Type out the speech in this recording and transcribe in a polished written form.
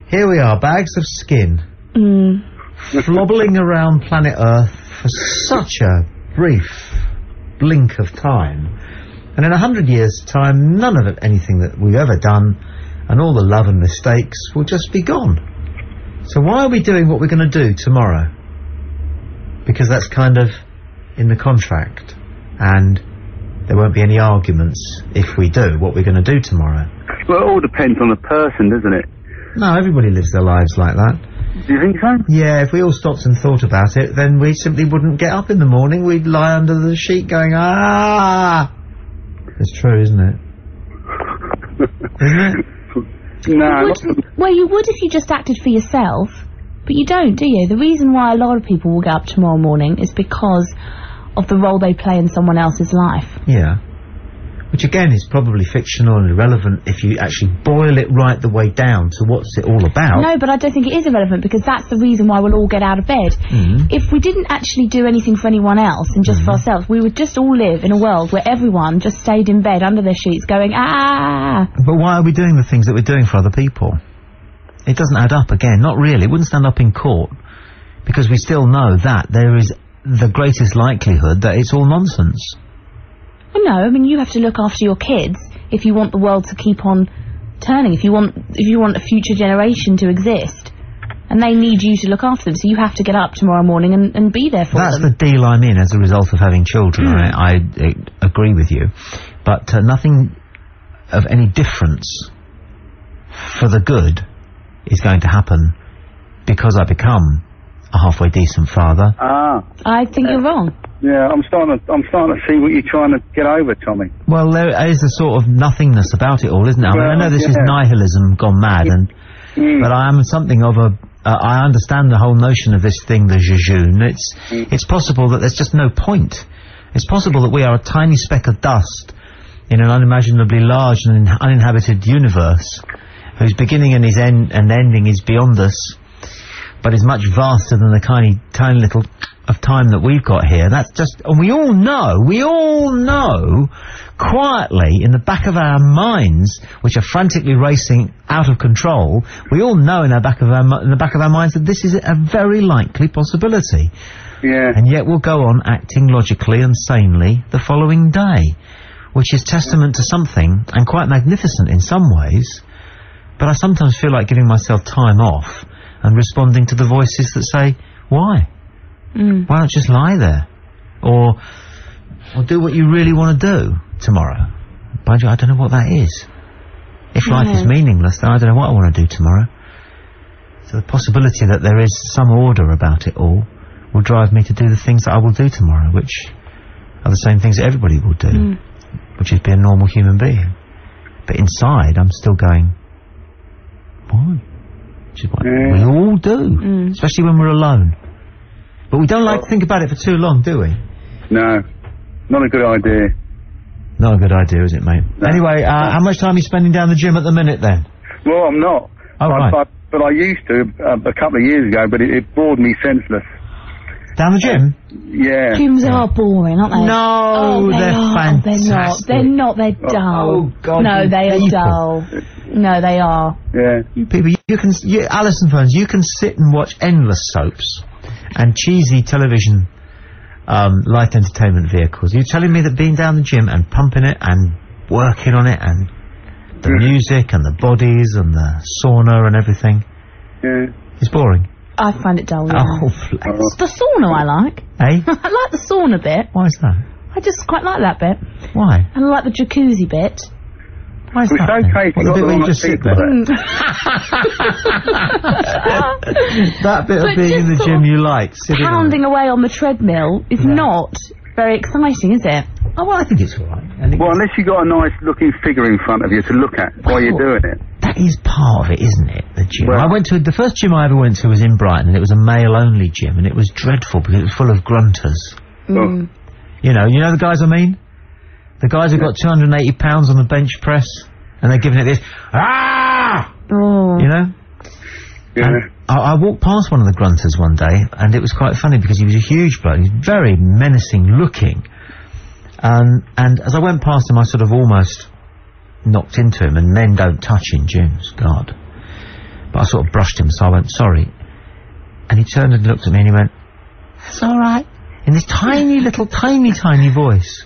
here we are, bags of skin, flobbling around planet Earth for such a brief blink of time. And in 100 years' time, none of it, anything that we've ever done, and all the love and mistakes will just be gone. So why are we doing what we're going to do tomorrow? Because that's kind of in the contract, and there won't be any arguments if we do what we're going to do tomorrow. Well, it all depends on the person, doesn't it? No, everybody lives their lives like that. Do you think so? Yeah, if we all stopped and thought about it, then we simply wouldn't get up in the morning. We'd lie under the sheet going, ah! It's true, isn't it? Isn't it? No. Well, you would if you just acted for yourself, but you don't, do you? The reason why a lot of people will get up tomorrow morning is because of the role they play in someone else's life. Yeah. Which again is probably fictional and irrelevant if you actually boil it right the way down to what's it all about. No, but I don't think it is irrelevant, because that's the reason why we'll all get out of bed. If we didn't actually do anything for anyone else and just for ourselves, we would just all live in a world where everyone just stayed in bed under their sheets going, ah! But why are we doing the things that we're doing for other people? It doesn't add up again, not really. It wouldn't stand up in court, because we still know that there is the greatest likelihood that it's all nonsense. Well, no, I mean, you have to look after your kids if you want the world to keep on turning, if you want a future generation to exist. And they need you to look after them, so you have to get up tomorrow morning and be there for them. That's the deal I'm in as a result of having children. I agree with you. But nothing of any difference for the good is going to happen because I become a halfway decent father. I think you're wrong. Yeah, I'm starting to see what you're trying to get over, Tommy. Well, there is a sort of nothingness about it all, isn't there? I mean, I know this is nihilism gone mad, but I am something of a... I understand the whole notion of this thing, the jejune. It's possible that there's just no point. It's possible that we are a tiny speck of dust in an unimaginably large and uninhabited universe, whose beginning and his ending is beyond us, but is much vaster than the tiny little of time that we've got here. That's just... And we all know, quietly, in the back of our minds, which are frantically racing out of control, we all know in the back of our minds that this is a very likely possibility. Yeah. And yet we'll go on acting logically and sanely the following day, which is testament to something, and quite magnificent in some ways, but I sometimes feel like giving myself time off and responding to the voices that say, why? Why not just lie there? Or do what you really want to do tomorrow? Mind you, I don't know what that is. If life is meaningless, then I don't know what I want to do tomorrow. So the possibility that there is some order about it all will drive me to do the things that I will do tomorrow, which are the same things that everybody will do, which is be a normal human being. But inside, I'm still going, why? Which is what we all do, especially when we're alone. But we don't like to think about it for too long, do we? No, not a good idea. Not a good idea, is it, mate? No. Anyway, how much time are you spending down the gym at the minute, then? Well, I'm not. Oh, right. But I used to a couple of years ago, but it bored me senseless. Down the gym? Yeah. Gyms are boring, aren't they? No, they're fantastic. They're not. They're dull. Oh, God. No, they are dull. No, they are. Yeah. You people, Alison phones, you can sit and watch endless soaps and cheesy television light entertainment vehicles. You're telling me that being down the gym and pumping it and working on it and the music and the bodies and the sauna and everything is boring? I find it dull. Yeah. Oh, bless. The sauna I like. Eh? I like the sauna bit. Why is that? I just quite like that bit. Why? And I like the jacuzzi bit. Why is that? Okay, what, the bit where you just sit there? That bit of being in the gym you like, sitting pounding away on the treadmill is not very exciting, is it? Oh, well, I think it's all right. Well, unless you've got a nice-looking figure in front of you to look at while you're doing it. That is part of it, isn't it, the gym? Well, the first gym I ever went to was in Brighton, and it was a male-only gym, and it was dreadful because it was full of grunters. Mm. You know the guys I mean? The guys who've got 280 pounds on the bench press, and they're giving it this, you know? Yeah. I walked past one of the grunters one day, and it was quite funny because he was a huge bloke. He was very menacing looking. And as I went past him, I sort of almost knocked into him, and men don't touch in gyms, God. But I sort of brushed him, so I went, sorry. And he turned and looked at me and he went, "It's all right," in this tiny little, tiny voice.